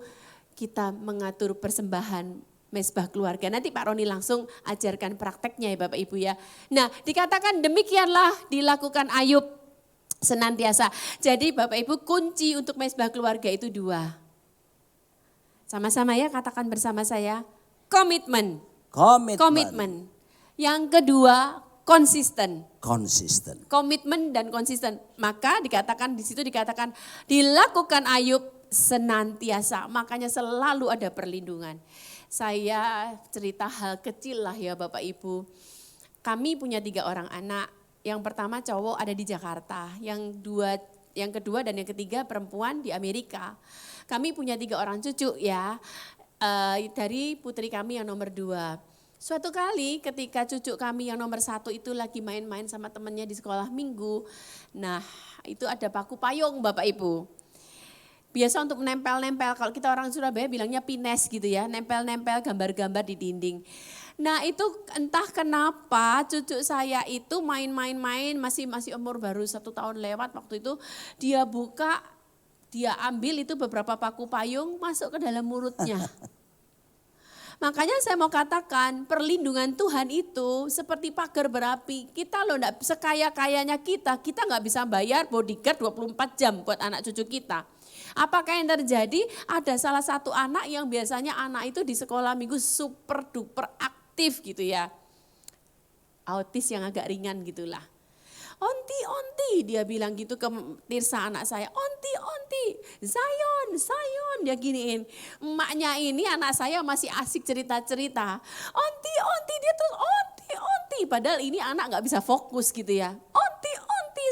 Kita mengatur persembahan mesbah keluarga. Nanti Pak Roni langsung ajarkan prakteknya ya Bapak Ibu ya. Nah dikatakan demikianlah dilakukan Ayub senantiasa. Jadi Bapak Ibu kunci untuk mesbah keluarga itu 2. Sama-sama ya katakan bersama saya. Komitmen. Yang kedua konsisten. Konsisten. Komitmen dan konsisten. Maka dikatakan di situ dikatakan dilakukan Ayub senantiasa. Makanya selalu ada perlindungan. Saya cerita hal kecil lah ya Bapak Ibu. Kami punya 3 orang anak. Yang pertama cowok ada di Jakarta. Yang kedua dan yang ketiga perempuan di Amerika. Kami punya 3 orang cucu ya. Dari putri kami yang nomor 2. Suatu kali ketika cucu kami yang nomor 1 itu lagi main-main sama temennya di sekolah minggu. Nah itu ada paku payung Bapak Ibu. Biasa untuk menempel-nempel, kalau kita orang Surabaya bilangnya pines gitu ya. Nempel-nempel gambar-gambar di dinding. Nah itu entah kenapa cucu saya itu main-main-main masih umur baru 1 tahun lewat waktu itu. Dia buka, dia ambil itu beberapa paku payung masuk ke dalam mulutnya. Makanya saya mau katakan perlindungan Tuhan itu seperti pagar berapi. Kita loh enggak sekaya-kayanya kita nggak bisa bayar bodyguard 24 jam buat anak cucu kita. Apakah yang terjadi? Ada salah satu anak yang biasanya anak itu di sekolah minggu super duper aktif gitu ya. Autis yang agak ringan gitulah. Onti, dia bilang gitu ke Tirsa anak saya. Onti, Zion, dia giniin. Emaknya ini anak saya masih asik cerita-cerita. Onti, dia terus onti. Padahal ini anak gak bisa fokus gitu ya. Onti,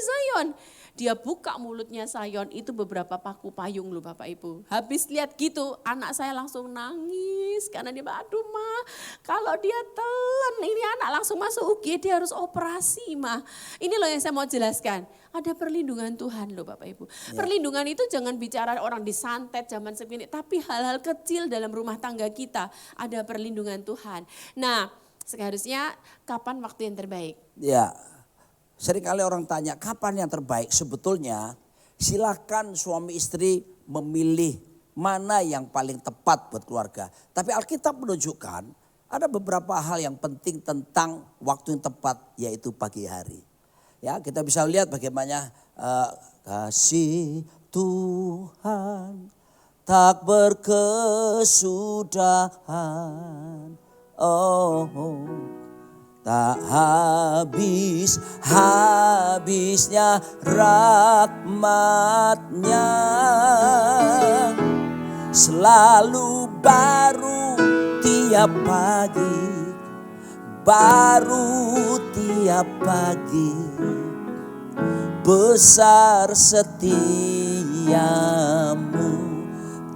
Zion. Dia buka mulutnya Zion itu beberapa paku payung loh Bapak Ibu. Habis lihat gitu anak saya langsung nangis karena dia aduh Ma kalau dia telan ini anak langsung masuk UGD dia harus operasi Ma. Ini loh yang saya mau jelaskan. Ada perlindungan Tuhan loh Bapak Ibu. Ya. Perlindungan itu jangan bicara orang disantet zaman segini. Tapi hal-hal kecil dalam rumah tangga kita ada perlindungan Tuhan. Nah seharusnya kapan waktu yang terbaik? Ya. Seringkali orang tanya kapan yang terbaik, sebetulnya silakan suami istri memilih mana yang paling tepat buat keluarga. Tapi Alkitab menunjukkan ada beberapa hal yang penting tentang waktu yang tepat yaitu pagi hari. Ya kita bisa lihat bagaimana kasih Tuhan tak berkesudahan. Tak habisnya rahmatnya, selalu baru tiap pagi, besar setiamu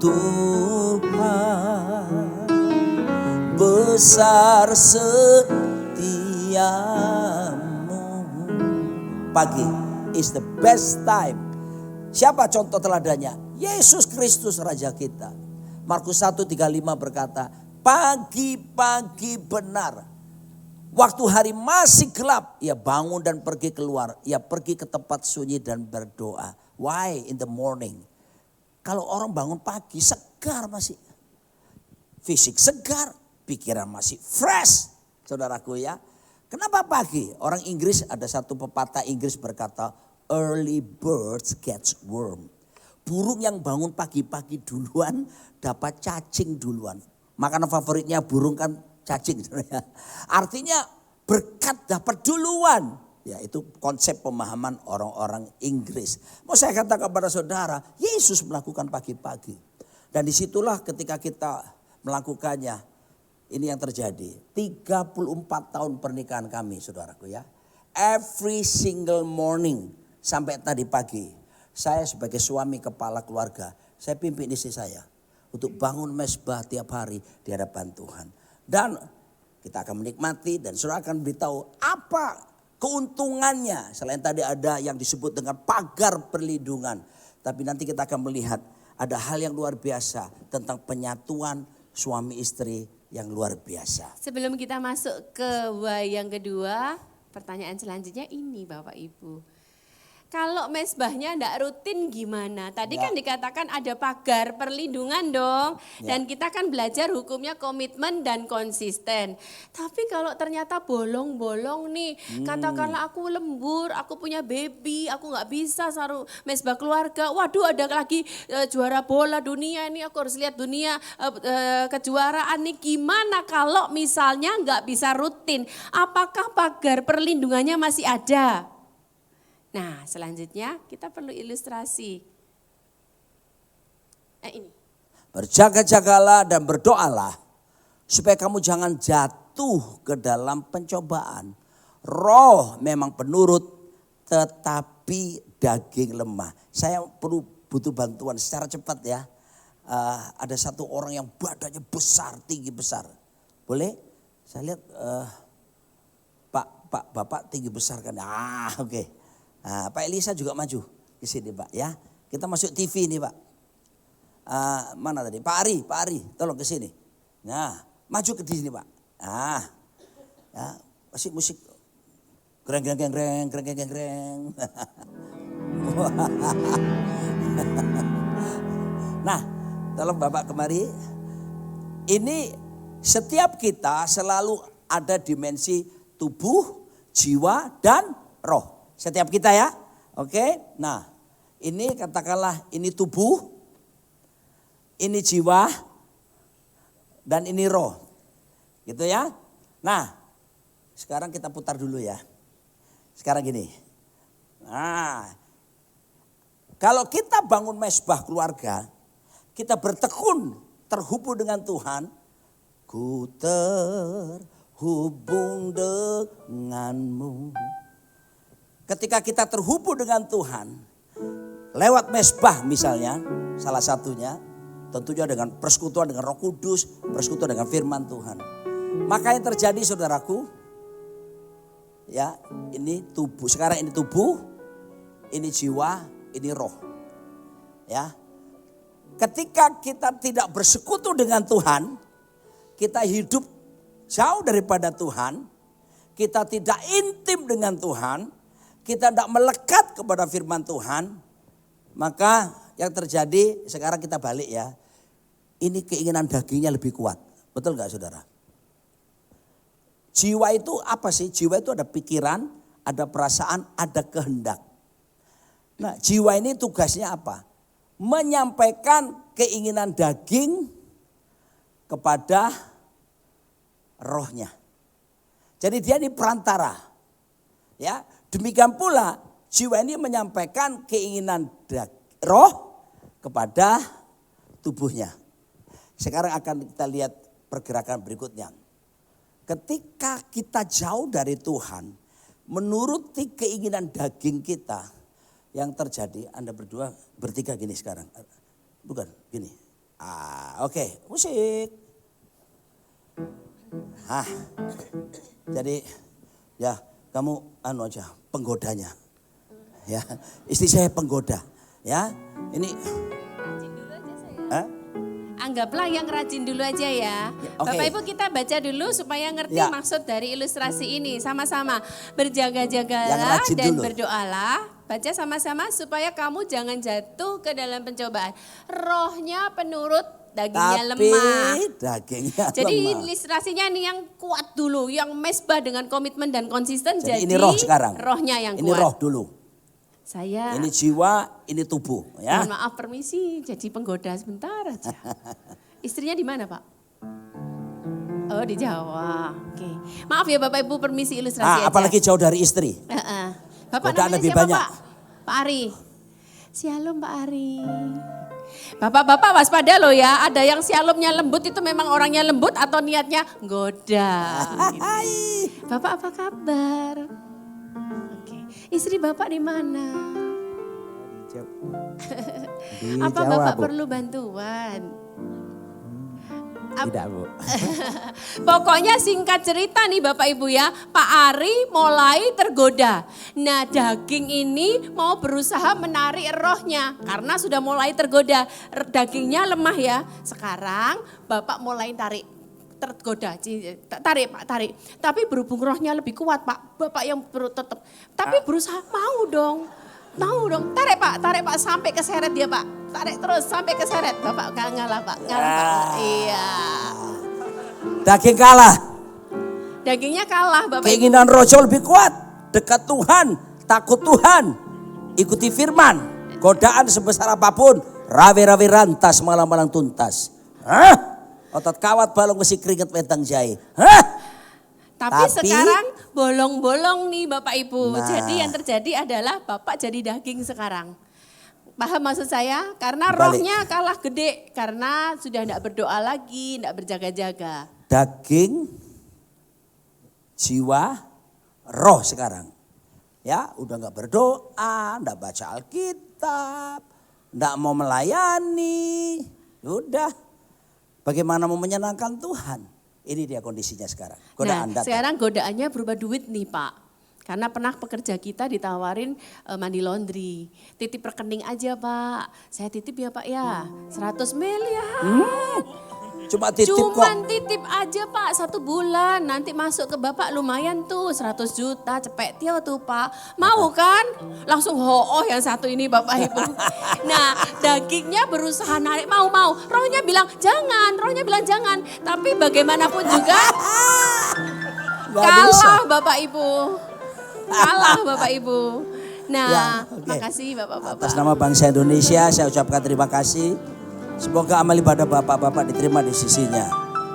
Tuhan, besar setiamu. Pagi is the best time. Siapa contoh teladannya? Yesus Kristus Raja kita. Markus 1:35 berkata, pagi-pagi benar. Waktu hari masih gelap, ia bangun dan pergi keluar. Ia pergi ke tempat sunyi dan berdoa. Why in the morning? Kalau orang bangun pagi segar masih. Fisik segar, pikiran masih fresh. Saudaraku ya. Kenapa pagi? Orang Inggris ada satu pepatah Inggris berkata early birds catch worm. Burung yang bangun pagi-pagi duluan dapat cacing duluan. Makanan favoritnya burung kan cacing. Artinya berkat dapat duluan. Ya itu konsep pemahaman orang-orang Inggris. Mau saya katakan kepada saudara, Yesus melakukan pagi-pagi. Dan disitulah ketika kita melakukannya. Ini yang terjadi. 34 tahun pernikahan kami saudaraku ya. Every single morning sampai tadi pagi. Saya sebagai suami kepala keluarga. Saya pimpin istri saya. Untuk bangun mezbah tiap hari di hadapan Tuhan. Dan kita akan menikmati dan saudara akan beritahu apa keuntungannya. Selain tadi ada yang disebut dengan pagar perlindungan. Tapi nanti kita akan melihat ada hal yang luar biasa tentang penyatuan suami istri yang luar biasa. Sebelum kita masuk ke yang kedua, pertanyaan selanjutnya ini Bapak Ibu. Kalau mesbahnya enggak rutin gimana? Tadi kan dikatakan ada pagar perlindungan dong. Dan kita kan belajar hukumnya komitmen dan konsisten. Tapi kalau ternyata bolong-bolong nih, katakanlah aku lembur, aku punya baby, aku nggak bisa saruh mesbah keluarga. Waduh ada lagi juara bola dunia ini, aku harus lihat dunia kejuaraan nih. Gimana kalau misalnya nggak bisa rutin? Apakah pagar perlindungannya masih ada? Nah, selanjutnya kita perlu ilustrasi. Ini. Berjaga-jagalah dan berdoalah supaya kamu jangan jatuh ke dalam pencobaan. Roh memang penurut tetapi daging lemah. Saya butuh bantuan secara cepat ya. Ada satu orang yang badannya besar, tinggi besar. Boleh? Saya lihat Bapak tinggi besar kan. Oke. Nah, Pak Elisa juga maju ke sini Pak ya. Kita masuk TV nih Pak. Mana tadi? Pak Ari, tolong ke sini. Nah, maju ke sini Pak. Ya, masih musik. Greng. Nah, tolong Bapak kemari. Ini setiap kita selalu ada dimensi tubuh, jiwa, dan roh. Setiap kita ya. Oke. Nah, ini katakanlah ini tubuh, ini jiwa, dan ini roh. Gitu ya. Nah, sekarang kita putar dulu ya. Sekarang gini. Nah, kalau kita bangun mesbah keluarga, kita bertekun terhubung dengan Tuhan. Ku terhubung denganmu. Ketika kita terhubung dengan Tuhan, lewat mesbah misalnya, salah satunya, tentunya dengan persekutuan dengan Roh Kudus, persekutuan dengan firman Tuhan. Maka yang terjadi saudaraku, ya ini tubuh, sekarang ini tubuh, ini jiwa, ini roh. Ya, ketika kita tidak bersekutu dengan Tuhan, kita hidup jauh daripada Tuhan, kita tidak intim dengan Tuhan, kita tidak melekat kepada firman Tuhan, maka yang terjadi sekarang kita balik ya. Ini keinginan dagingnya lebih kuat. Betul gak saudara? Jiwa itu apa sih? Jiwa itu ada pikiran, ada perasaan, ada kehendak. Nah jiwa ini tugasnya apa? Menyampaikan keinginan daging kepada rohnya. Jadi dia ini perantara. Ya. Demikian pula jiwa ini menyampaikan keinginan roh kepada tubuhnya. Sekarang akan kita lihat pergerakan berikutnya. Ketika kita jauh dari Tuhan, menuruti keinginan daging kita, yang terjadi Anda berdua bertiga gini sekarang. Bukan, gini. Oke, musik. Jadi ya kamu aja penggodanya. Ya, istri saya penggoda. Ya, ini. Rajin dulu aja saya. Anggaplah yang rajin dulu aja ya. Okay. Bapak Ibu kita baca dulu supaya ngerti maksud dari ilustrasi ini. Sama-sama berjaga-jagalah dan dulu. Berdoalah. Baca sama-sama supaya kamu jangan jatuh ke dalam pencobaan. Rohnya penurut, dagingnya lemah. Dagingnya jadi lemah. Ilustrasinya nih yang kuat dulu. Yang mesbah dengan komitmen dan konsisten. Jadi ini roh sekarang. Rohnya yang ini kuat. Ini roh dulu. Ini jiwa, ini tubuh. Ya. Mohon maaf permisi, jadi penggoda sebentar aja. Istrinya di mana Pak? Oh di Jawa, oke. Maaf ya Bapak Ibu permisi ilustrasi aja. Apalagi jauh dari istri. Bapak namanya lebih siapa banyak. Pak Ari. Shalom Pak Ari. Bapak-bapak waspada loh ya, ada yang shalomnya lembut itu memang orangnya lembut atau niatnya goda. Gitu. Bapak apa kabar? Istri Bapak di mana? Apa Jawa, Bapak Bu. Perlu bantuan? Tidak Bu. Pokoknya singkat cerita nih Bapak Ibu ya, Pak Ari mulai tergoda. Nah daging ini mau berusaha menarik rohnya karena sudah mulai tergoda. Dagingnya lemah ya, sekarang Bapak mulai tergoda, tarik Pak, tarik. Tapi berhubung rohnya lebih kuat Pak, Bapak yang tetap. Tapi berusaha mau dong. Tahu dong, tarik Pak sampai keseret dia Pak. Tarik terus sampai keseret. Bapak gak ngalah Pak, ngalah Pak. Iya. Daging kalah. Dagingnya kalah Bapak Ibu. Keinginan rojo lebih kuat. Dekat Tuhan, takut Tuhan. Ikuti firman. Godaan sebesar apapun. Rawe-rawe rantas malam-malam tuntas. Hah? Otot kawat balong besi keringet wedang jahe. Hah? Tapi sekarang bolong-bolong nih Bapak Ibu. Nah. Jadi yang terjadi adalah Bapak jadi daging sekarang. Paham maksud saya? Karena Balik. rohnya kalah gede. Karena sudah tidak berdoa lagi, tidak berjaga-jaga. Daging, jiwa, roh sekarang. Ya, udah nggak berdoa, nggak baca Alkitab, nggak mau melayani. Udah, bagaimana mau menyenangkan Tuhan? Ini dia kondisinya sekarang. Godaan datang. Sekarang godaannya berupa duit nih Pak. Karena pernah pekerja kita ditawarin money laundry. Titip rekening aja Pak. Saya titip ya Pak ya. 100 miliar. Cuma titip Cuman kok. titip aja Pak 1 bulan. Nanti masuk ke Bapak lumayan tuh 100 juta. Cepet dia tuh Pak. Mau kan? Langsung ho-oh yang satu ini Bapak Ibu. Nah dagingnya berusaha narik. Mau. Rohnya bilang jangan. Tapi bagaimanapun juga Nggak kalah bisa. Bapak Ibu. Kalah Bapak Ibu. Nah Ya, oke. makasih Bapak-Bapak. Atas nama bangsa Indonesia saya ucapkan terima kasih. Semoga amal ibadah Bapak-Bapak diterima di sisinya.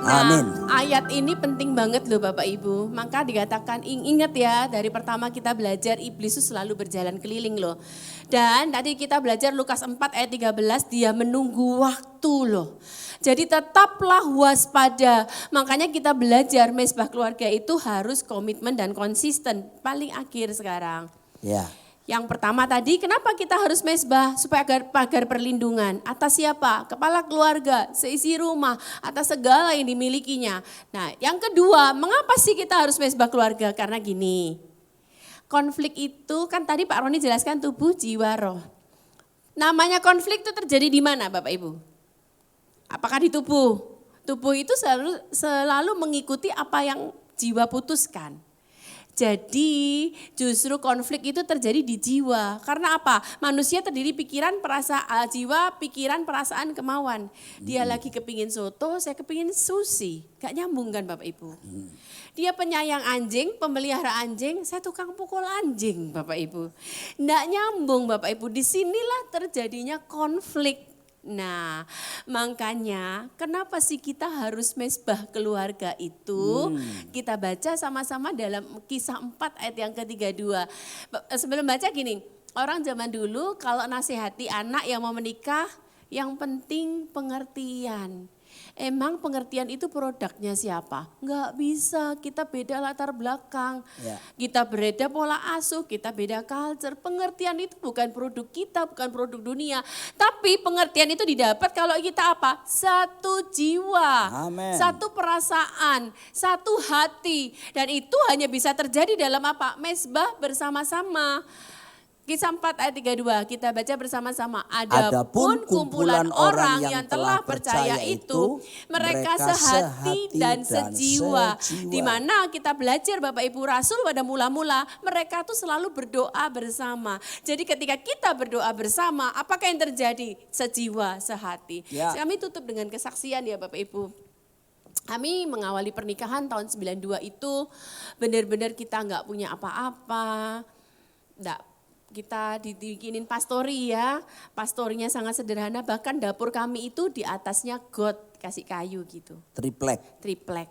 Amin. Nah, ayat ini penting banget loh Bapak Ibu. Maka dikatakan ingat ya dari pertama kita belajar iblis itu selalu berjalan keliling loh. Dan tadi kita belajar Lukas 4 ayat 13 dia menunggu waktu loh. Jadi tetaplah waspada. Makanya kita belajar mesbah keluarga itu harus komitmen dan konsisten. Paling akhir sekarang. Ya. Yang pertama tadi, kenapa kita harus mesbah? Supaya pagar perlindungan. Atas siapa? Kepala keluarga, seisi rumah, atas segala yang dimilikinya. Nah yang kedua, mengapa sih kita harus mesbah keluarga? Karena gini, konflik itu kan tadi Pak Roni jelaskan tubuh, jiwa, roh. Namanya konflik itu terjadi di mana Bapak Ibu? Apakah di tubuh? Tubuh itu selalu mengikuti apa yang jiwa putuskan. Jadi justru konflik itu terjadi di jiwa. Karena apa? Manusia terdiri pikiran, perasaan, jiwa, pikiran, perasaan, kemauan. Dia lagi kepingin soto, saya kepingin sushi. Gak nyambung kan Bapak Ibu? Dia penyayang anjing, pemelihara anjing, saya tukang pukul anjing Bapak Ibu. Nggak nyambung Bapak Ibu, disinilah terjadinya konflik. Nah makanya kenapa sih kita harus mesbah keluarga itu? Kita baca sama-sama dalam Kisah 4 ayat yang ke-32. Sebelum baca gini, orang zaman dulu kalau nasihati anak yang mau menikah, yang penting pengertian. Emang pengertian itu produknya siapa? Enggak bisa, kita beda latar belakang. Ya. Kita beda pola asuh, kita beda culture. Pengertian itu bukan produk kita, bukan produk dunia. Tapi pengertian itu didapat kalau kita apa? Satu jiwa, Amen. satu perasaan, satu hati. Dan itu hanya bisa terjadi dalam apa? Mesbah bersama-sama. Kisah 4 ayat 32 kita baca bersama-sama. Adapun kumpulan orang yang telah percaya itu mereka sehati dan sejiwa. Di mana kita belajar Bapak Ibu Rasul pada mula-mula mereka tuh selalu berdoa bersama. Jadi ketika kita berdoa bersama, apakah yang terjadi? Sejiwa, sehati. Ya. Kami tutup dengan kesaksian ya Bapak Ibu. Kami mengawali pernikahan tahun 92 itu benar-benar kita nggak punya apa-apa. Kita dibikinin pastori ya, pastorinya sangat sederhana, bahkan dapur kami itu di atasnya got, kasih kayu gitu, Triplek.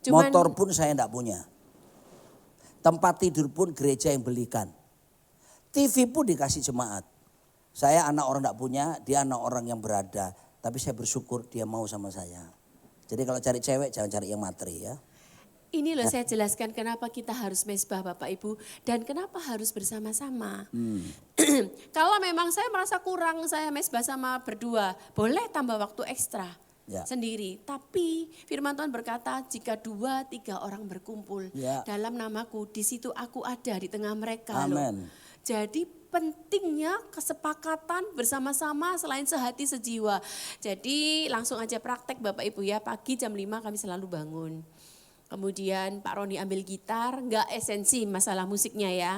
Cuman, Motor pun saya enggak punya. Tempat tidur pun gereja yang belikan. TV pun dikasih jemaat. Saya anak orang enggak punya, dia anak orang yang berada. Tapi saya bersyukur dia mau sama saya. Jadi kalau cari cewek jangan cari yang materi ya. ini loh saya jelaskan kenapa kita harus mesbah Bapak Ibu dan kenapa harus bersama-sama. Kalau memang saya merasa kurang saya mesbah sama berdua, boleh tambah waktu ekstra Ya. sendiri. Tapi firman Tuhan berkata jika 2-3 orang berkumpul Ya. dalam namaku, di situ aku ada di tengah mereka loh. Amin. Jadi pentingnya kesepakatan bersama-sama selain sehati sejiwa. Jadi langsung aja praktek Bapak Ibu ya, pagi jam 5 kami selalu bangun. Kemudian Pak Roni ambil gitar, nggak esensi masalah musiknya ya.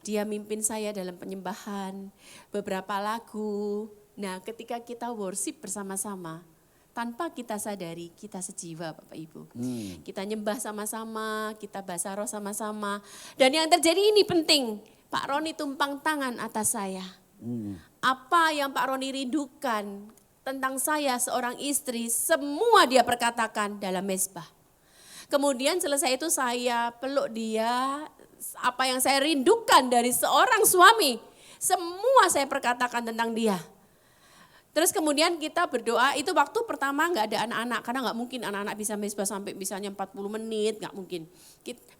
Dia mimpin saya dalam penyembahan, beberapa lagu. Nah ketika kita worship bersama-sama, tanpa kita sadari kita sejiwa Bapak Ibu. Kita nyembah sama-sama, kita bahasa roh sama-sama. Dan yang terjadi ini penting, Pak Roni tumpang tangan atas saya. Apa yang Pak Roni rindukan tentang saya seorang istri, semua dia perkatakan dalam mezbah. Kemudian selesai itu saya peluk dia, apa yang saya rindukan dari seorang suami, semua saya perkatakan tentang dia. Terus kemudian kita berdoa, itu waktu pertama nggak ada anak-anak, karena nggak mungkin anak-anak bisa mezbah sampai misalnya 40 menit, nggak mungkin.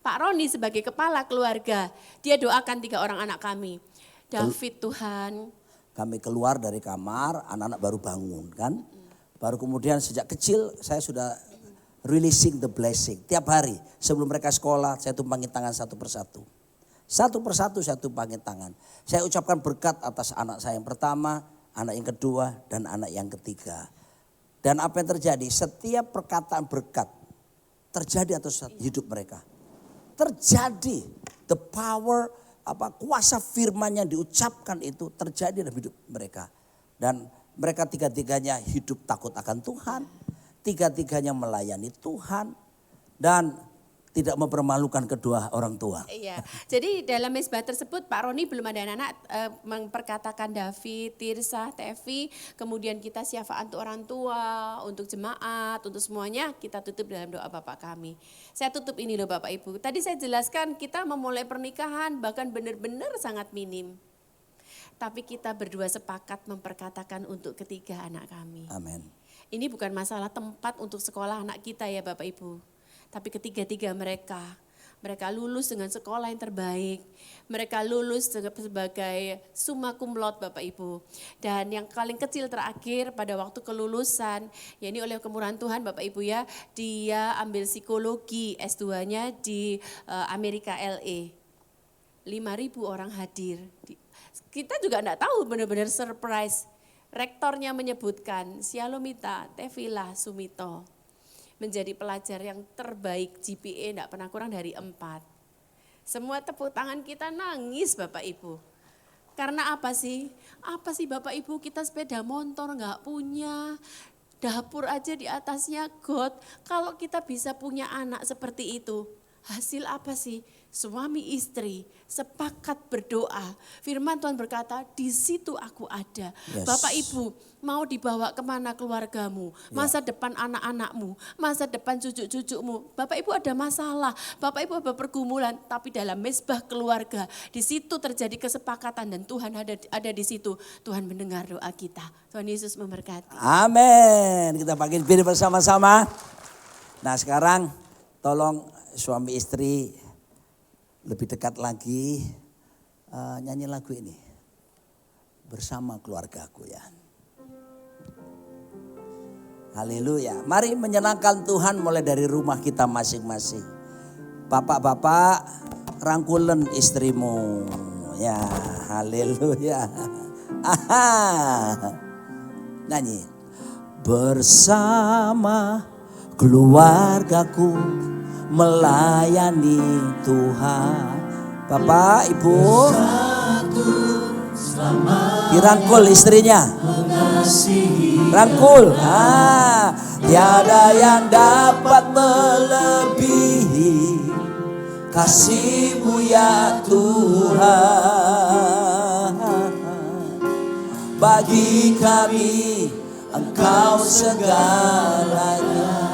Pak Roni sebagai kepala keluarga, dia doakan 3 orang anak kami. David Tuhan. Kami keluar dari kamar, anak-anak baru bangun kan. Baru kemudian sejak kecil saya sudah releasing the blessing. Tiap hari sebelum mereka sekolah saya tumpangi tangan satu persatu. Satu persatu saya tumpangi tangan. Saya ucapkan berkat atas anak saya yang pertama, anak yang kedua dan anak yang ketiga. Dan apa yang terjadi? Setiap perkataan berkat terjadi atas hidup mereka. Terjadi the power, kuasa firman yang diucapkan itu terjadi dalam hidup mereka. Dan mereka tiga-tiganya hidup takut akan Tuhan. Tiga-tiganya melayani Tuhan dan tidak mempermalukan kedua orang tua. Iya, jadi dalam mezbah tersebut Pak Roni belum ada anak-anak memperkatakan David, Tirsa, Tevi, kemudian kita syafaat untuk orang tua, untuk jemaat, untuk semuanya kita tutup dalam doa Bapak kami. Saya tutup ini loh Bapak Ibu, tadi saya jelaskan kita memulai pernikahan bahkan benar-benar sangat minim. Tapi kita berdua sepakat memperkatakan untuk ketiga anak kami. Amin. Ini bukan masalah tempat untuk sekolah anak kita ya Bapak Ibu. Tapi ketiga-tiga mereka lulus dengan sekolah yang terbaik. Mereka lulus sebagai summa cum laude Bapak Ibu. Dan yang paling kecil terakhir pada waktu kelulusan, ya ini oleh kemurahan Tuhan Bapak Ibu ya, dia ambil psikologi S2-nya di Amerika LA. 5.000 orang hadir. Kita juga enggak tahu, benar-benar surprise. Rektornya menyebutkan Sialomita Tevila Sumito menjadi pelajar yang terbaik, GPA enggak pernah kurang dari 4. Semua tepuk tangan kita nangis Bapak Ibu. Karena apa sih? Apa sih Bapak Ibu, kita sepeda motor enggak punya, dapur aja di atasnya got. Kalau kita bisa punya anak seperti itu, hasil apa sih? Suami istri sepakat berdoa. Firman Tuhan berkata, di situ aku ada. Yes. Bapak Ibu mau dibawa kemana keluargamu, masa depan anak-anakmu, masa depan cucu-cucumu. Bapak Ibu ada masalah, Bapak Ibu ada pergumulan, tapi dalam mezbah keluarga, di situ terjadi kesepakatan dan Tuhan ada di situ. Tuhan mendengar doa kita. Tuhan Yesus memberkati. Amin. Kita bangkit berdiri bersama-sama. Nah sekarang tolong suami istri lebih dekat lagi, nyanyi lagu ini bersama keluargaku ya. Haleluya. Mari menyenangkan Tuhan mulai dari rumah kita masing-masing. Bapak-bapak rangkulen istrimu ya. Haleluya. Aha. Nyanyi. Bersama keluargaku melayani Tuhan. Bapak, Ibu, dirangkul istrinya. Rangkul. Tiada yang dapat melebihi kasih-Mu ya Tuhan. Bagi kami Engkau segalanya.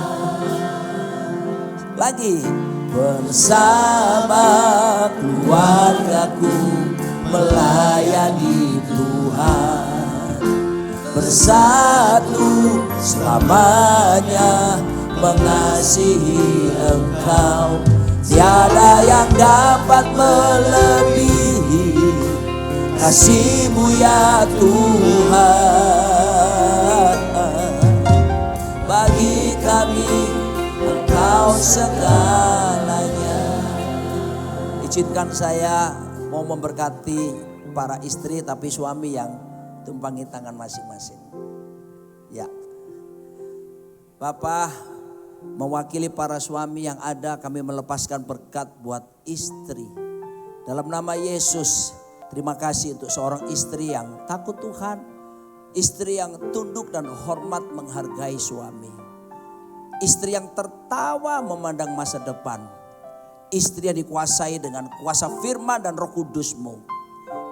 Lagi bersama keluargaku melayani Tuhan, bersatu selamanya mengasihi Engkau. Tiada yang dapat melebihi kasih-Mu ya Tuhan. Bagi kami Engkau segalanya. Izinkan saya mau memberkati para istri tapi suami yang tumpangi tangan masing-masing. Ya. Bapak Mewakili para suami yang ada, kami melepaskan berkat buat istri. Dalam nama Yesus, terima kasih untuk seorang istri yang takut Tuhan. Istri yang tunduk dan hormat menghargai suami. Istri yang tertawa memandang masa depan. Istri yang dikuasai dengan kuasa firman dan Roh Kudus-Mu.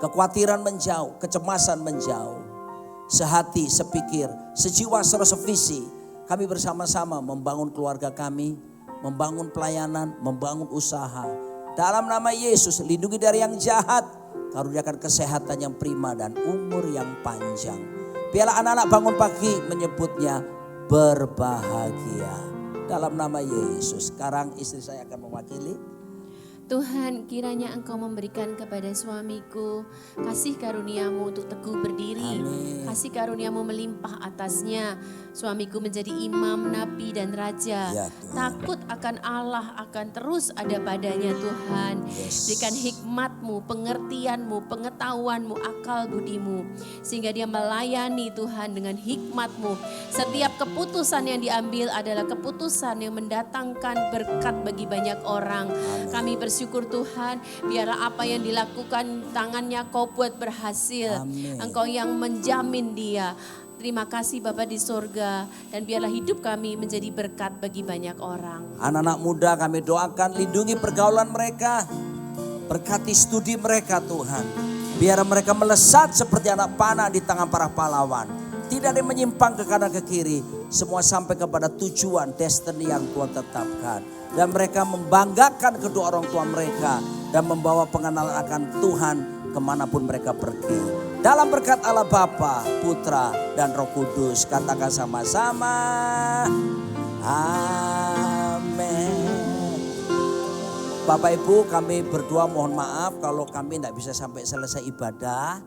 Kekhawatiran menjauh, kecemasan menjauh. Sehati, sepikir, sejiwa, serasevisi. Kami bersama-sama membangun keluarga kami, membangun pelayanan, membangun usaha. Dalam nama Yesus, lindungi dari yang jahat. Karuniakan kesehatan yang prima dan umur yang panjang. Biarlah anak-anak bangun pagi menyebutnya berbahagia. Dalam nama Yesus. Sekarang istri saya akan mewakili. Tuhan, kiranya Engkau memberikan kepada suamiku kasih karuniamu untuk teguh berdiri. Amin. Kasih karuniamu melimpah atasnya. Suamiku menjadi imam, nabi dan raja. Ya, Tuhan. Takut akan Allah akan terus ada padanya Tuhan. Yes. Berikan hikmatmu, pengertianmu, pengetahuanmu, akal budimu. Sehingga dia melayani Tuhan dengan hikmatmu. Setiap keputusan yang diambil adalah keputusan yang mendatangkan berkat bagi banyak orang. Kami bersyukur Tuhan, biarlah apa yang dilakukan tangannya Kau buat berhasil. Amin. Engkau yang menjamin dia. Terima kasih Bapa di sorga, dan biarlah hidup kami menjadi berkat bagi banyak orang. Anak-anak muda kami doakan, lindungi pergaulan mereka. Berkati studi mereka Tuhan. Biar mereka melesat seperti anak panah di tangan para pahlawan. Tidak ada yang menyimpang ke kanan ke kiri. Semua sampai kepada tujuan destiny yang Tuhan tetapkan. Dan mereka membanggakan kedua orang tua mereka. Dan membawa pengenalan akan Tuhan kemanapun mereka pergi. Dalam berkat Allah Bapa, Putra dan Roh Kudus. Katakan sama-sama. Amin. Bapak Ibu, kami berdua mohon maaf kalau kami tidak bisa sampai selesai ibadah.